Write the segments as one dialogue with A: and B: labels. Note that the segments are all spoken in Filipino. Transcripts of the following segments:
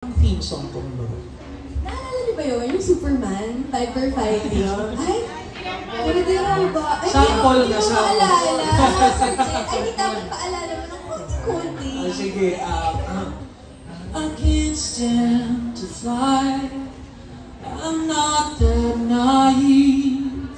A: Ang theme song ko ba?
B: Naalala niyo ba yun? Yung Superman, Piper Fighting? Ay, pwede mo ba? Ay,
A: Sample na
B: sa
A: sample.
B: paalala. Ay, hindi dapat paalala mo ng konti-konti.
A: Sige, I can't stand to fly. I'm not that naive.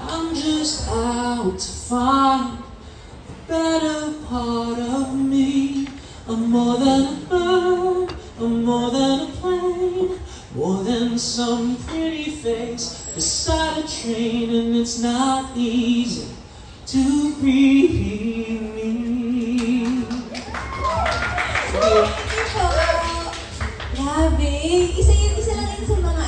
A: I'm just out to find a better part of me. I'm more than a bird, I'm more than a plane, more than some pretty face beside a train, and it's not easy to breathe me.
B: Grabe! Isa lang yun sa mga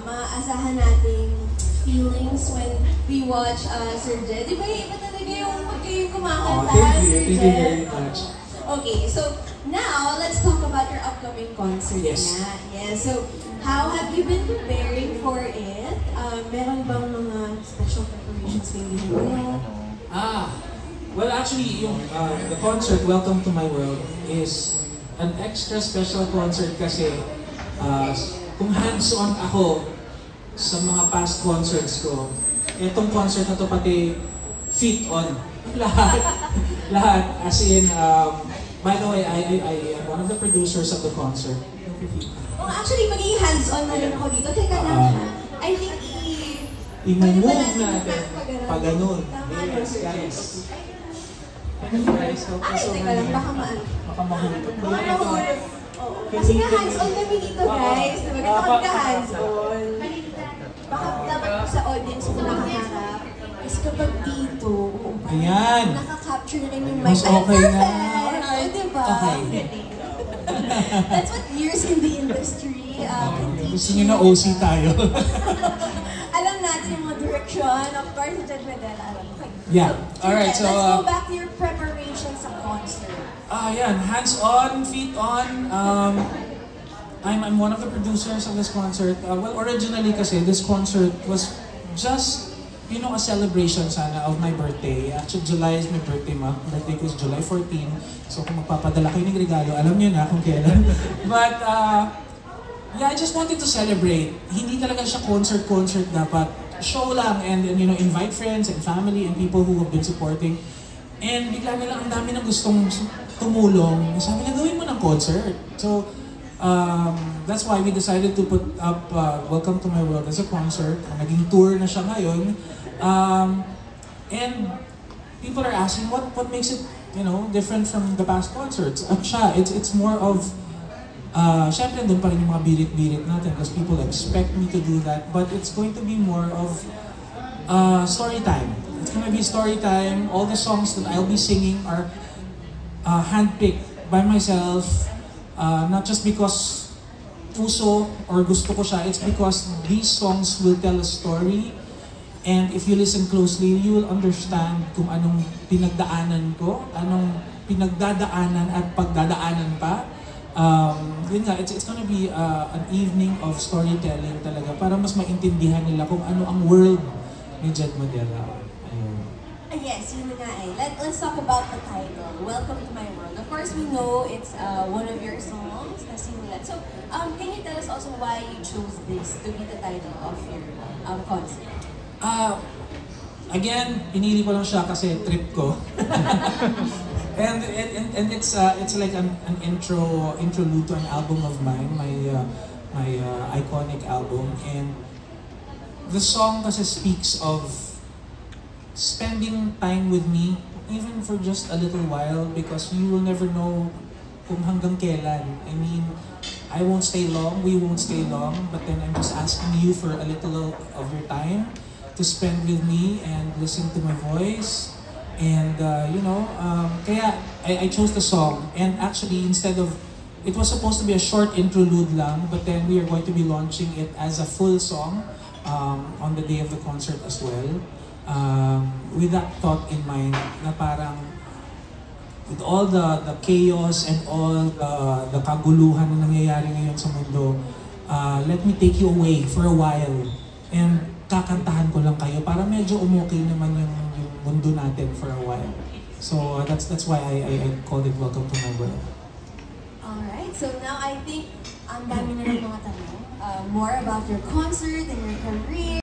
B: maaasahan nating feelings when we watch Sir Jed. Di ba iba talaga yung pag kayo kumakanta,
A: Thank
B: Sir
A: you
B: Jed?
A: very much.
B: Okay, so now let's talk about your upcoming concert.
A: Yes.
B: Yeah. So, how have you been preparing for it? Meron bang mga special preparations na ginagawa?
A: Well, actually, the concert, Welcome to My World, is an extra special concert kasi kung hands-on ako sa mga past concerts ko, itong concert na to pati feet on. lahat. As in, by the way, I am one of the producers of the concert.
B: Oh, actually, magiging hands-on na rin ako dito. Teka lang, I think
A: i-move natin pag ganun.
B: Yes.
A: Guys, help
B: Ay,
A: us over
B: teka lang,
A: here.
B: baka mahulog.
A: Baka mahulog.
B: Baka mahulog. Kasi nga hands-on kami dito, guys. Diba? Ito magka-hands-on. Baka dapat sa audience mo nakaharap. Kasi kapag dito,
A: Ayan.
B: nakaka-capture rin yung mic.
A: Mas okay na.
B: Perfect! O, diba?
A: Okay.
B: That's what years in the industry can teach
A: Gusto nyo na OC tayo.
B: Alam natin yung mga direction. Of course, sa Jed Medela, alam mo.
A: Yeah. Alright, so
B: let's go back to your preparation sa concert.
A: yan, hands on, feet on. I'm one of the producers of this concert. Well, originally kasi this concert was just, a celebration sana of my birthday. Actually, July is my birthday month. Birthday ko is July 14. So kung magpapadala kayo ng regalo, alam niyo na kung kailan. But yeah, I just wanted to celebrate. Hindi talaga siya concert dapat. Show lang and invite friends and family and people who have been supporting. And bigla nila ang dami ng gustong tumulong. Sabi na gawin mo ng concert. So that's why we decided to put up Welcome to My World as a concert. Naging tour na siya ngayon. And people are asking what makes it different from the past concerts. It's more of syempre doon pa rin yung mga birit-birit natin because people expect me to do that, but it's going to be more of story time. It's gonna be story time. All the songs that I'll be singing are handpicked by myself, not just because puso or gusto ko siya, it's because these songs will tell a story. And if you listen closely, you will understand kung anong pinagdaanan ko, anong pinagdadaanan at pagdadaanan pa. Yun nga, it's gonna be an evening of storytelling talaga para mas maintindihan nila kung ano ang world ni Jed Medela. Ayun.
B: Yes, yun nga eh. Let's talk about the title, Welcome to My World. Of course, we know it's one of your songs na sinulat. So, can you tell us also why you chose this to be the title of your concert?
A: Again, pinili ko lang siya kasi trip ko. And it's like an interlude to an album of mine, my iconic album, and the song kasi speaks of spending time with me even for just a little while because you will never know kung hanggang kailan. I mean, I won't stay long, we won't stay long, but then I'm just asking you for a little of your time to spend with me and listen to my voice. And kaya I chose the song. And actually, it was supposed to be a short interlude lang, but then we are going to be launching it as a full song on the day of the concert as well. With that thought in mind, na parang with all the chaos and all the kaguluhan na nangyayari ngayon sa mundo, let me take you away for a while. And kakantahan ko lang kayo para medyo umukay naman yung mundo natin for a while. So that's why I called it Welcome to My World.
B: Alright, so now I think ang dami na ng mga tanong. More about your concert and your career.